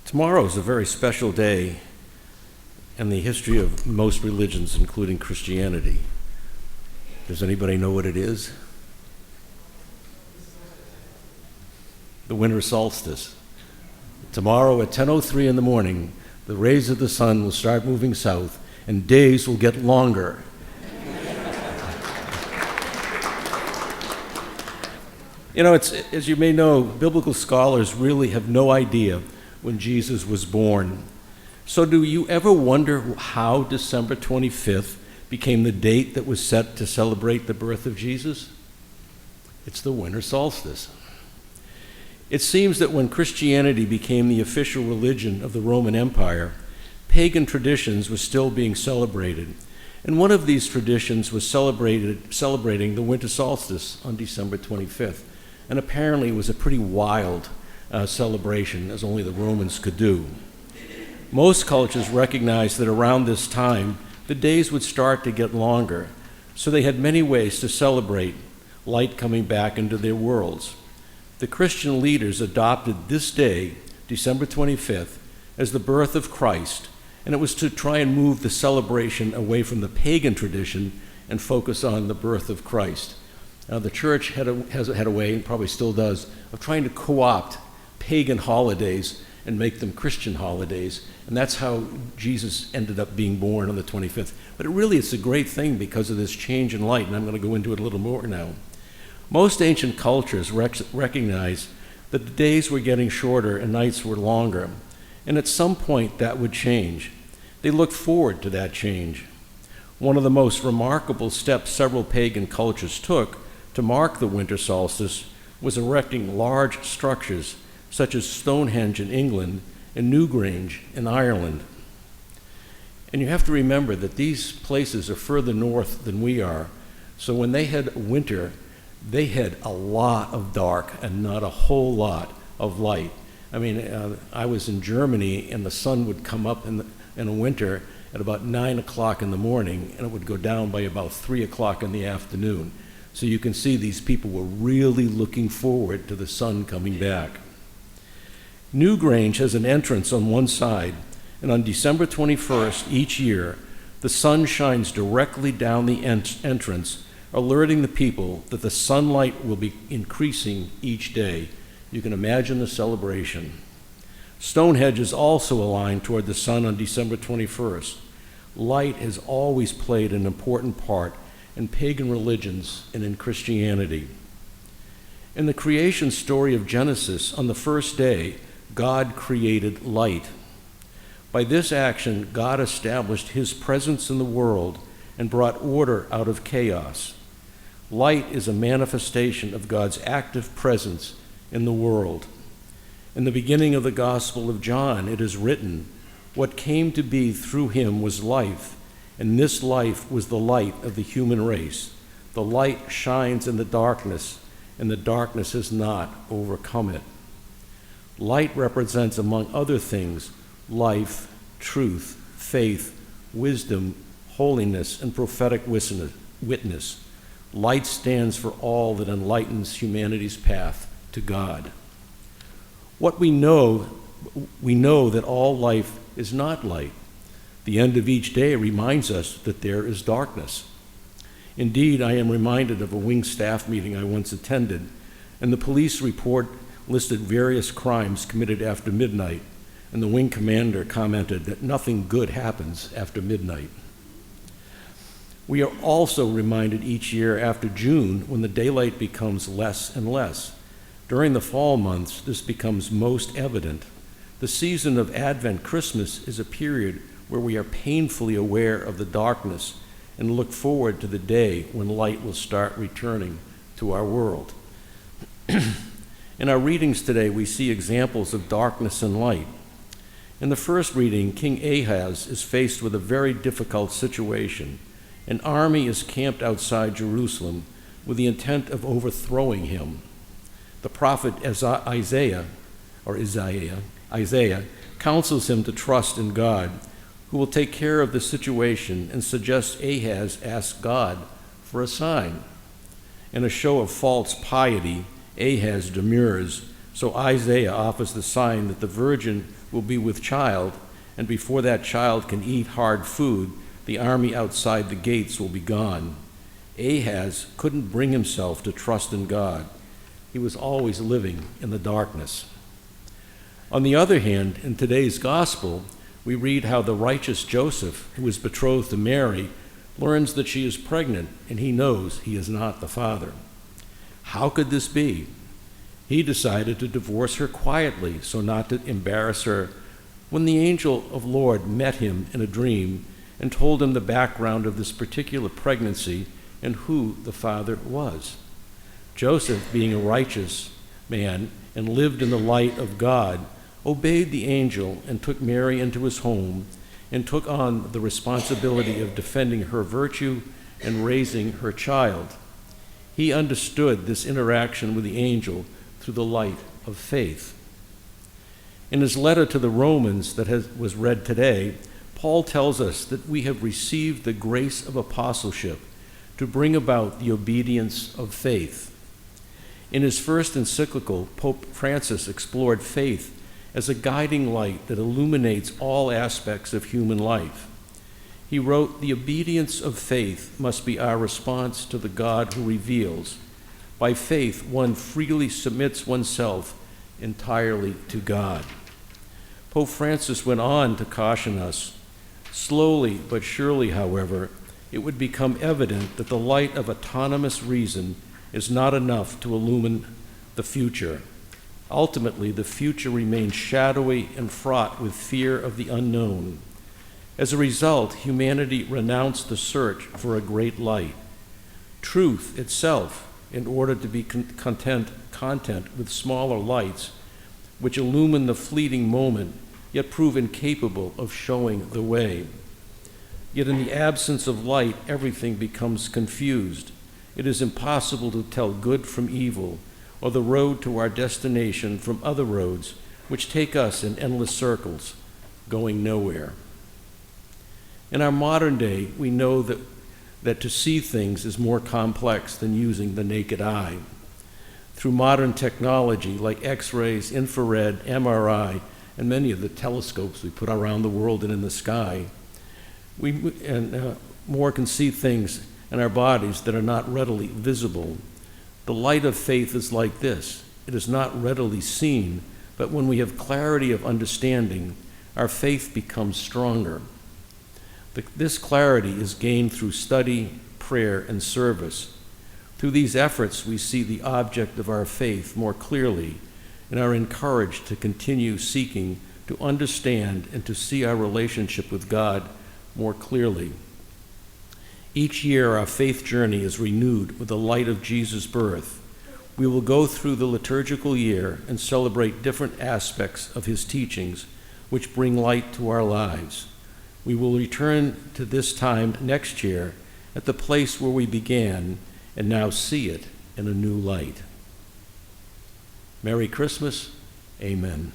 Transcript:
Tomorrow is a very special day in the history of most religions, including Christianity. Does anybody know what it is? The winter solstice. Tomorrow at 10:03 in the morning, the rays of the sun will start moving south and days will get longer. You know, as you may know, biblical scholars really have no idea when Jesus was born. So do you ever wonder how December 25th became the date that was set to celebrate the birth of Jesus? It's the winter solstice. It seems that when Christianity became the official religion of the Roman Empire, pagan traditions were still being celebrated. And one of these traditions was celebrating the winter solstice on December 25th. And apparently it was a pretty wild celebration, as only the Romans could do. Most cultures recognized that around this time, the days would start to get longer, so they had many ways to celebrate light coming back into their worlds. The Christian leaders adopted this day, December 25th, as the birth of Christ, and it was to try and move the celebration away from the pagan tradition and focus on the birth of Christ. Now, the church had a way, and probably still does, of trying to co-opt pagan holidays and make them Christian holidays, and that's how Jesus ended up being born on the 25th. But it's a great thing because of this change in light, and I'm going to go into it a little more now. Most ancient cultures recognized that the days were getting shorter and nights were longer, and at some point that would change. They looked forward to that change. One of the most remarkable steps several pagan cultures took to mark the winter solstice was erecting large structures such as Stonehenge in England and Newgrange in Ireland. And you have to remember that these places are further north than we are, so when they had winter, they had a lot of dark and not a whole lot of light. I was in Germany and the sun would come up in the winter at about 9 o'clock in the morning and it would go down by about 3 o'clock in the afternoon. So you can see these people were really looking forward to the sun coming back. Newgrange has an entrance on one side, and on December 21st each year, the sun shines directly down the entrance, alerting the people that the sunlight will be increasing each day. You can imagine the celebration. Stonehenge is also aligned toward the sun on December 21st. Light has always played an important part in pagan religions and in Christianity. In the creation story of Genesis, on the first day, God created light. By this action, God established his presence in the world and brought order out of chaos. Light is a manifestation of God's active presence in the world. In the beginning of the Gospel of John, it is written, "What came to be through him was life, and this life was the light of the human race. The light shines in the darkness, and the darkness has not overcome it." Light represents, among other things, life, truth, faith, wisdom, holiness, and prophetic witness. Light stands for all that enlightens humanity's path to God. What we know that all life is not light. The end of each day reminds us that there is darkness. Indeed, I am reminded of a wing staff meeting I once attended, and the police report listed various crimes committed after midnight, and the wing commander commented that nothing good happens after midnight. We are also reminded each year after June when the daylight becomes less and less. During the fall months, this becomes most evident. The season of Advent, Christmas, is a period where we are painfully aware of the darkness and look forward to the day when light will start returning to our world. In our readings today, we see examples of darkness and light. In the first reading, King Ahaz is faced with a very difficult situation. An army is camped outside Jerusalem with the intent of overthrowing him. The prophet Isaiah counsels him to trust in God, who will take care of the situation, and suggests Ahaz ask God for a sign. In a show of false piety, Ahaz demurs, So Isaiah offers the sign that the virgin will be with child, and before that child can eat hard food, the army outside the gates will be gone. Ahaz couldn't bring himself to trust in God. He was always living in the darkness. On the other hand, in today's gospel, we read how the righteous Joseph, who is betrothed to Mary, learns that she is pregnant, and he knows he is not the father. How could this be? He decided to divorce her quietly so not to embarrass her when the angel of Lord met him in a dream and told him the background of this particular pregnancy and who the father was. Joseph, being a righteous man and lived in the light of God, obeyed the angel and took Mary into his home and took on the responsibility of defending her virtue and raising her child. He understood this interaction with the angel through the light of faith. In his letter to the Romans that was read today, Paul tells us that we have received the grace of apostleship to bring about the obedience of faith. In his first encyclical, Pope Francis explored faith as a guiding light that illuminates all aspects of human life. He wrote, "The obedience of faith must be our response to the God who reveals. By faith, one freely submits oneself entirely to God." Pope Francis went on to caution us, slowly but surely, however, it would become evident that the light of autonomous reason is not enough to illumine the future. Ultimately, the future remains shadowy and fraught with fear of the unknown. As a result, humanity renounced the search for a great light. Truth itself, in order to be content with smaller lights, which illumine the fleeting moment, yet prove incapable of showing the way. Yet in the absence of light, everything becomes confused. It is impossible to tell good from evil, or the road to our destination from other roads, which take us in endless circles, going nowhere. In our modern day, we know that to see things is more complex than using the naked eye. Through modern technology like X-rays, infrared, MRI, and many of the telescopes we put around the world and in the sky, more can see things in our bodies that are not readily visible. The light of faith is like this. It is not readily seen, but when we have clarity of understanding, our faith becomes stronger. This clarity is gained through study, prayer, and service. Through these efforts, we see the object of our faith more clearly and are encouraged to continue seeking to understand and to see our relationship with God more clearly. Each year, our faith journey is renewed with the light of Jesus' birth. We will go through the liturgical year and celebrate different aspects of his teachings, which bring light to our lives. We will return to this time next year at the place where we began and now see it in a new light. Merry Christmas. Amen.